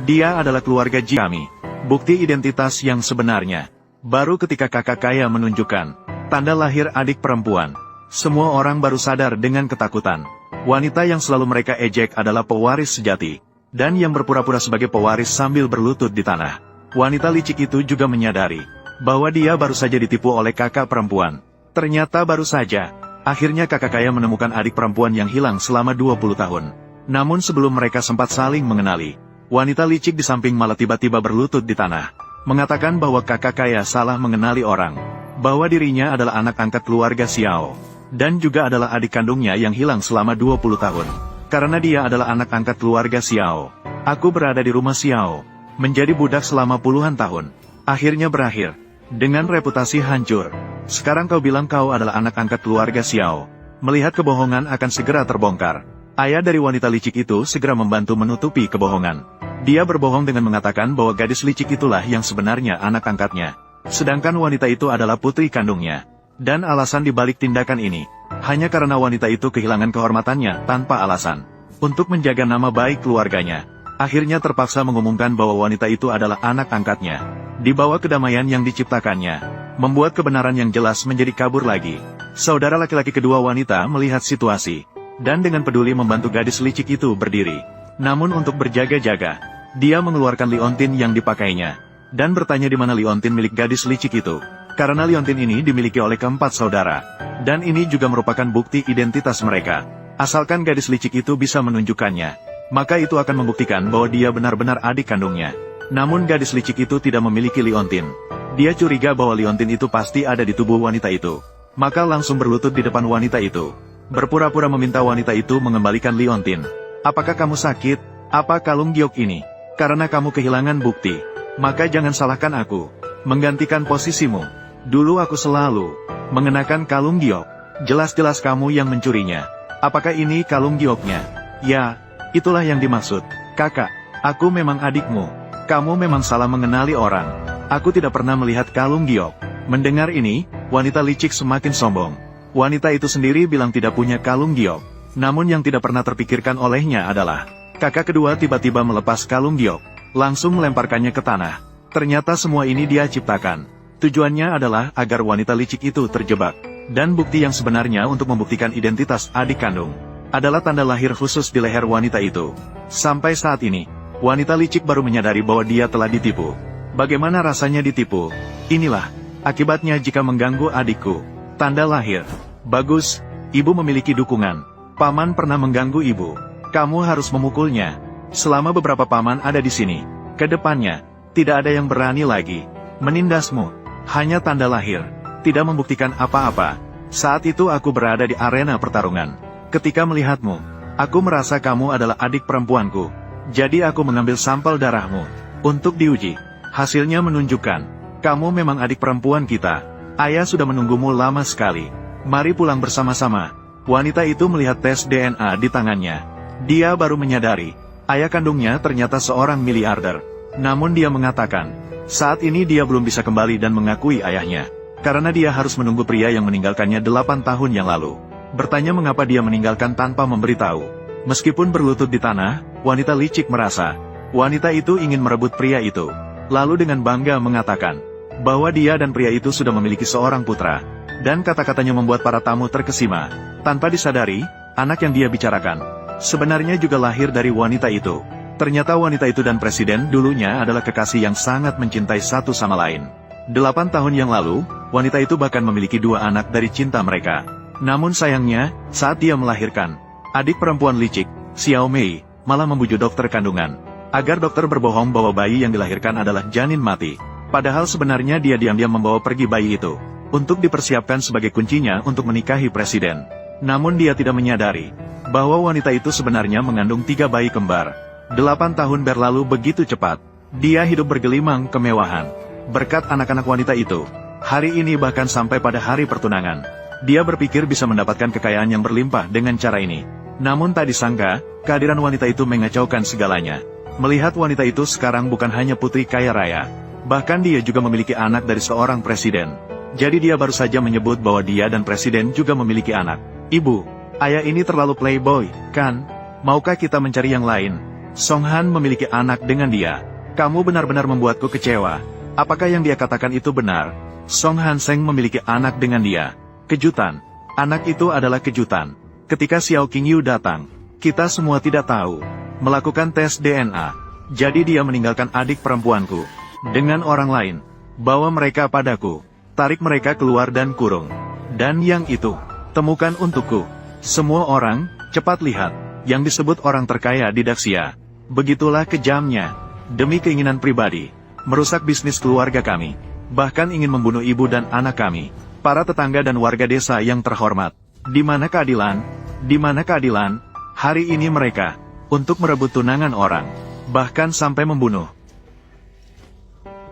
Dia adalah keluarga Ji kami. Bukti identitas yang sebenarnya. Baru ketika kakak kaya menunjukkan tanda lahir adik perempuan, semua orang baru sadar dengan ketakutan. Wanita yang selalu mereka ejek adalah pewaris sejati, dan yang berpura-pura sebagai pewaris sambil berlutut di tanah. Wanita licik itu juga menyadari bahwa dia baru saja ditipu oleh kakak perempuan. Ternyata baru saja, akhirnya kakak kaya menemukan adik perempuan yang hilang selama 20 tahun. Namun sebelum mereka sempat saling mengenali, wanita licik di samping malah tiba-tiba berlutut di tanah, mengatakan bahwa kakak kaya salah mengenali orang, bahwa dirinya adalah anak angkat keluarga Xiao, dan juga adalah adik kandungnya yang hilang selama 20 tahun. Karena dia adalah anak angkat keluarga Xiao, aku berada di rumah Xiao, menjadi budak selama puluhan tahun. Akhirnya berakhir dengan reputasi hancur. Sekarang kau bilang kau adalah anak angkat keluarga Xiao. Melihat kebohongan akan segera terbongkar, ayah dari wanita licik itu segera membantu menutupi kebohongan. Dia berbohong dengan mengatakan bahwa gadis licik itulah yang sebenarnya anak angkatnya, sedangkan wanita itu adalah putri kandungnya. Dan alasan dibalik tindakan ini, hanya karena wanita itu kehilangan kehormatannya tanpa alasan. Untuk menjaga nama baik keluarganya, akhirnya terpaksa mengumumkan bahwa wanita itu adalah anak angkatnya. Di bawah kedamaian yang diciptakannya, membuat kebenaran yang jelas menjadi kabur lagi. Saudara laki-laki kedua wanita melihat situasi, dan dengan peduli membantu gadis licik itu berdiri. Namun untuk berjaga-jaga, dia mengeluarkan liontin yang dipakainya, dan bertanya di mana liontin milik gadis licik itu. Karena liontin ini dimiliki oleh keempat saudara, dan ini juga merupakan bukti identitas mereka. Asalkan gadis licik itu bisa menunjukkannya, maka itu akan membuktikan bahwa dia benar-benar adik kandungnya. Namun gadis licik itu tidak memiliki liontin. Dia curiga bahwa liontin itu pasti ada di tubuh wanita itu, maka langsung berlutut di depan wanita itu, berpura-pura meminta wanita itu mengembalikan liontin. Apakah kamu sakit? Apa kalung giok ini? Karena kamu kehilangan bukti, maka jangan salahkan aku. Menggantikan posisimu. Dulu aku selalu mengenakan kalung giok. Jelas-jelas kamu yang mencurinya. Apakah ini kalung gioknya? Ya, itulah yang dimaksud. Kakak, aku memang adikmu. Kamu memang salah mengenali orang. Aku tidak pernah melihat kalung giok. Mendengar ini, wanita licik semakin sombong. Wanita itu sendiri bilang tidak punya kalung giok. Namun yang tidak pernah terpikirkan olehnya adalah, kakak kedua tiba-tiba melepas kalung giok, langsung melemparkannya ke tanah. Ternyata semua ini dia ciptakan. Tujuannya adalah agar wanita licik itu terjebak. Dan bukti yang sebenarnya untuk membuktikan identitas adik kandung adalah tanda lahir khusus di leher wanita itu. Sampai saat ini, wanita licik baru menyadari bahwa dia telah ditipu. Bagaimana rasanya ditipu? Inilah akibatnya jika mengganggu adikku. Tanda lahir. Bagus, ibu memiliki dukungan. Paman pernah mengganggu ibu. Kamu harus memukulnya. Selama beberapa paman ada di sini, ke depannya, tidak ada yang berani lagi menindasmu. Hanya tanda lahir, tidak membuktikan apa-apa. Saat itu aku berada di arena pertarungan. Ketika melihatmu, aku merasa kamu adalah adik perempuanku. Jadi aku mengambil sampel darahmu untuk diuji. Hasilnya menunjukkan, kamu memang adik perempuan kita. Ayah sudah menunggumu lama sekali. Mari pulang bersama-sama. Wanita itu melihat tes DNA di tangannya. Dia baru menyadari, ayah kandungnya ternyata seorang miliarder. Namun dia mengatakan, saat ini dia belum bisa kembali dan mengakui ayahnya. Karena dia harus menunggu pria yang meninggalkannya 8 tahun yang lalu. Bertanya mengapa dia meninggalkan tanpa memberitahu. Meskipun berlutut di tanah, wanita licik merasa, wanita itu ingin merebut pria itu. Lalu dengan bangga mengatakan, bahwa dia dan pria itu sudah memiliki seorang putra. Dan kata-katanya membuat para tamu terkesima. Tanpa disadari, anak yang dia bicarakan sebenarnya juga lahir dari wanita itu. Ternyata wanita itu dan presiden dulunya adalah kekasih yang sangat mencintai satu sama lain. 8 tahun yang lalu, wanita itu bahkan memiliki 2 anak dari cinta mereka. Namun sayangnya, saat dia melahirkan, adik perempuan licik, Xiao Mei, malah membujuk dokter kandungan, agar dokter berbohong bahwa bayi yang dilahirkan adalah janin mati. Padahal sebenarnya dia diam-diam membawa pergi bayi itu, untuk dipersiapkan sebagai kuncinya untuk menikahi presiden. Namun dia tidak menyadari, bahwa wanita itu sebenarnya mengandung 3 bayi kembar. 8 tahun berlalu begitu cepat. Dia hidup bergelimang kemewahan. Berkat anak-anak wanita itu, hari ini bahkan sampai pada hari pertunangan, dia berpikir bisa mendapatkan kekayaan yang berlimpah dengan cara ini. Namun tak disangka, kehadiran wanita itu mengacaukan segalanya. Melihat wanita itu sekarang bukan hanya putri kaya raya, bahkan dia juga memiliki anak dari seorang presiden. Jadi dia baru saja menyebut bahwa dia dan presiden juga memiliki anak. Ibu, ayah ini terlalu playboy, kan? Maukah kita mencari yang lain? Song Han memiliki anak dengan dia. Kamu benar-benar membuatku kecewa. Apakah yang dia katakan itu benar? Song Han Seng memiliki anak dengan dia. Kejutan. Anak itu adalah kejutan. Ketika Xiao Qingyu datang, kita semua tidak tahu. Melakukan tes DNA. Jadi dia meninggalkan adik perempuanku. Dengan orang lain. Bawa mereka padaku. Tarik mereka keluar dan kurung. Dan yang itu, temukan untukku. Semua orang, cepat lihat. Yang disebut orang terkaya di Daxia. Begitulah kejamnya. Demi keinginan pribadi. Merusak bisnis keluarga kami. Bahkan ingin membunuh ibu dan anak kami. Para tetangga dan warga desa yang terhormat. Di mana keadilan? Di mana keadilan? Hari ini mereka, untuk merebut tunangan orang. Bahkan sampai membunuh.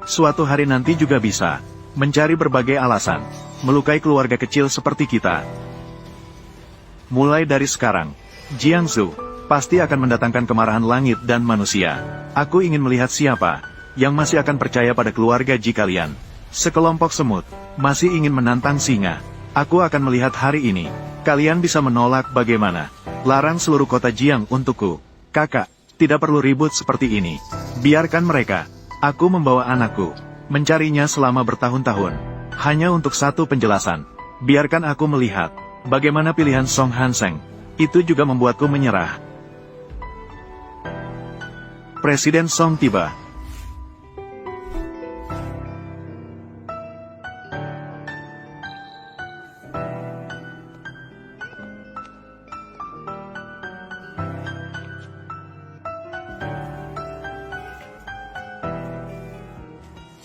Suatu hari nanti juga bisa. Mencari berbagai alasan. Melukai keluarga kecil seperti kita. Mulai dari sekarang, Jiangsu pasti akan mendatangkan kemarahan langit dan manusia. Aku ingin melihat siapa yang masih akan percaya pada keluarga Ji kalian. Sekelompok semut masih ingin menantang singa. Aku akan melihat hari ini. Kalian bisa menolak bagaimana? Larang seluruh kota Jiang untukku. Kakak, tidak perlu ribut seperti ini. Biarkan mereka. Aku membawa anakku. Mencarinya selama bertahun-tahun. Hanya untuk satu penjelasan. Biarkan aku melihat bagaimana pilihan Song Han Seng. Itu juga membuatku menyerah. Presiden Song tiba.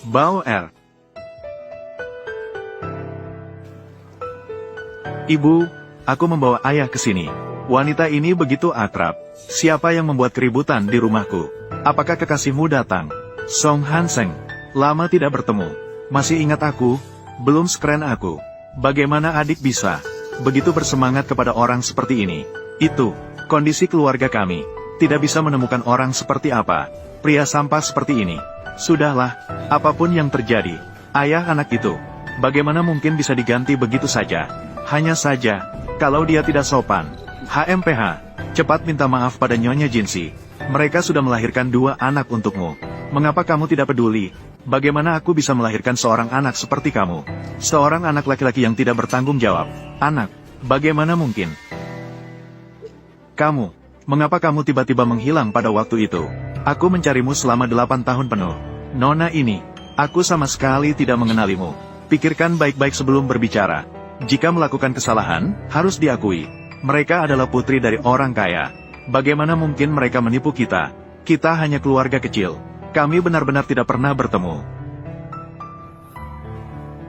Bao Er. Ibu, aku membawa ayah ke sini. Wanita ini begitu akrab. Siapa yang membuat keributan di rumahku? Apakah kekasihmu datang? Song Han Seng. Lama tidak bertemu. Masih ingat aku? Belum sekeren aku. Bagaimana adik bisa begitu bersemangat kepada orang seperti ini? Itu, kondisi keluarga kami. Tidak bisa menemukan orang seperti apa. Pria sampah seperti ini. Sudahlah, apapun yang terjadi. Ayah anak itu, bagaimana mungkin bisa diganti begitu saja? Hanya saja, kalau dia tidak sopan. HMPH, cepat minta maaf pada Nyonya Jinsi. Mereka sudah melahirkan 2 anak untukmu. Mengapa kamu tidak peduli? Bagaimana aku bisa melahirkan seorang anak seperti kamu? Seorang anak laki-laki yang tidak bertanggung jawab. Anak, bagaimana mungkin? Kamu, mengapa kamu tiba-tiba menghilang pada waktu itu? Aku mencarimu selama 8 tahun penuh. Nona ini, aku sama sekali tidak mengenalimu. Pikirkan baik-baik sebelum berbicara. Jika melakukan kesalahan, harus diakui. Mereka adalah putri dari orang kaya. Bagaimana mungkin mereka menipu kita? Kita hanya keluarga kecil. Kami benar-benar tidak pernah bertemu.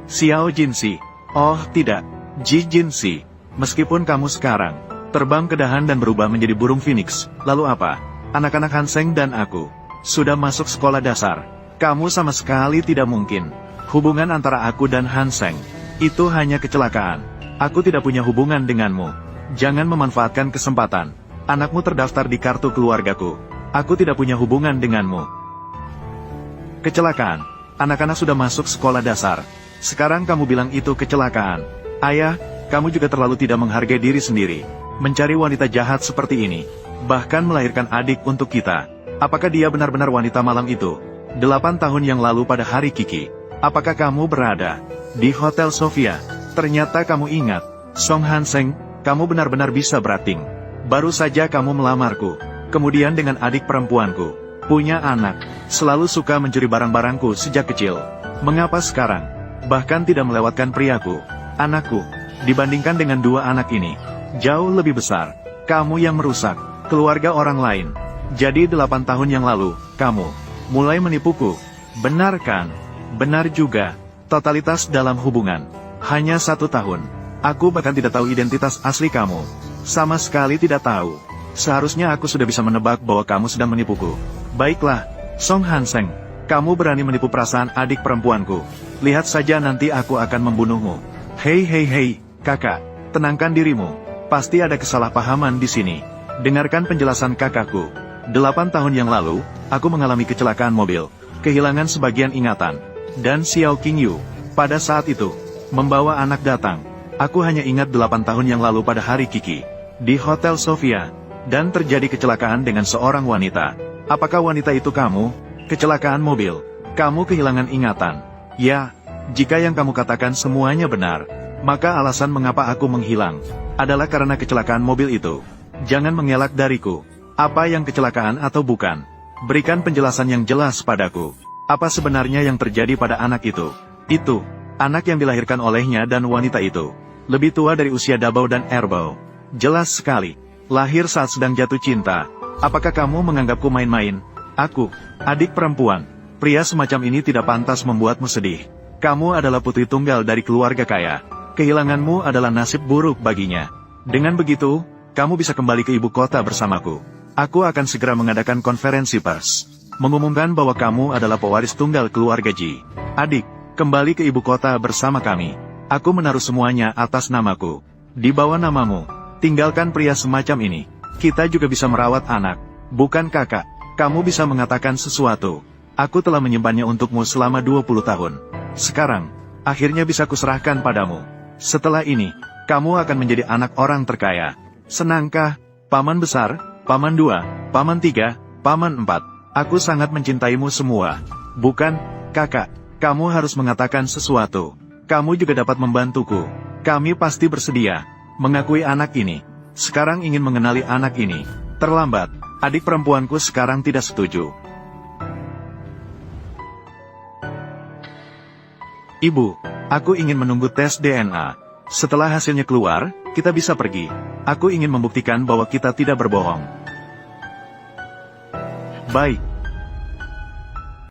Xiao Jinsi. Oh tidak, Ji Jinsi. Meskipun kamu sekarang terbang ke dahan dan berubah menjadi burung phoenix, lalu apa? Anak-anak Han Seng dan aku sudah masuk sekolah dasar. Kamu sama sekali tidak mungkin. Hubungan antara aku dan Han Seng itu hanya kecelakaan. Aku tidak punya hubungan denganmu. Jangan memanfaatkan kesempatan. Anakmu terdaftar di kartu keluargaku. Aku tidak punya hubungan denganmu. Kecelakaan. Anak-anak sudah masuk sekolah dasar. Sekarang kamu bilang itu kecelakaan. Ayah, kamu juga terlalu tidak menghargai diri sendiri. Mencari wanita jahat seperti ini. Bahkan melahirkan adik untuk kita. Apakah dia benar-benar wanita malam itu? 8 tahun yang lalu pada hari Kiki. Apakah kamu berada di Hotel Sofia? Ternyata kamu ingat. Song Han Seng, kamu benar-benar bisa berakting. Baru saja kamu melamarku. Kemudian dengan adik perempuanku. Punya anak. Selalu suka mencuri barang-barangku sejak kecil. Mengapa sekarang? Bahkan tidak melewatkan priaku. Anakku. Dibandingkan dengan 2 anak ini. Jauh lebih besar. Kamu yang merusak keluarga orang lain. Jadi 8 tahun yang lalu, kamu mulai menipuku. Benar kan? Benar juga. Totalitas dalam hubungan. Hanya 1 tahun. Aku bahkan tidak tahu identitas asli kamu. Sama sekali tidak tahu. Seharusnya aku sudah bisa menebak bahwa kamu sedang menipuku. Baiklah, Song Han Seng. Kamu berani menipu perasaan adik perempuanku. Lihat saja nanti aku akan membunuhmu. Hei, kakak. Tenangkan dirimu. Pasti ada kesalahpahaman di sini. Dengarkan penjelasan kakakku. 8 tahun yang lalu, aku mengalami kecelakaan mobil. Kehilangan sebagian ingatan. Dan Xiao Qingyu, pada saat itu, membawa anak datang. Aku hanya ingat 8 tahun yang lalu pada hari Kiki. Di Hotel Sofia. dan terjadi kecelakaan dengan seorang wanita. Apakah wanita itu kamu? Kecelakaan mobil. Kamu kehilangan ingatan. Ya, jika yang kamu katakan semuanya benar, maka alasan mengapa aku menghilang adalah karena kecelakaan mobil itu. Jangan mengelak dariku. Apa yang kecelakaan atau bukan? Berikan penjelasan yang jelas padaku. Apa sebenarnya yang terjadi pada anak itu? Itu, anak yang dilahirkan olehnya dan wanita itu lebih tua dari usia Dabao dan Erbao. Jelas sekali. Lahir saat sedang jatuh cinta. Apakah kamu menganggapku main-main? Aku, adik perempuan. Pria semacam ini tidak pantas membuatmu sedih. Kamu adalah putri tunggal dari keluarga kaya. Kehilanganmu adalah nasib buruk baginya. Dengan begitu, kamu bisa kembali ke ibu kota bersamaku. Aku akan segera mengadakan konferensi pers, mengumumkan bahwa kamu adalah pewaris tunggal keluarga Ji. Adik, kembali ke ibu kota bersama kami. Aku menaruh semuanya atas namaku. Di bawah namamu. Tinggalkan pria semacam ini. Kita juga bisa merawat anak. Bukan kakak. Kamu bisa mengatakan sesuatu. Aku telah menyimpannya untukmu selama 20 tahun. Sekarang, akhirnya bisa kuserahkan padamu. Setelah ini, kamu akan menjadi anak orang terkaya. Senangkah, Paman Besar, Paman 2, Paman 3, Paman 4? Aku sangat mencintaimu semua. Bukan, kakak. Kamu harus mengatakan sesuatu. Kamu juga dapat membantuku. Kami pasti bersedia mengakui anak ini. Sekarang ingin mengenali anak ini. Terlambat. Adik perempuanku sekarang tidak setuju. Ibu, aku ingin menunggu tes DNA. Setelah hasilnya keluar, kita bisa pergi. Aku ingin membuktikan bahwa kita tidak berbohong. Baik.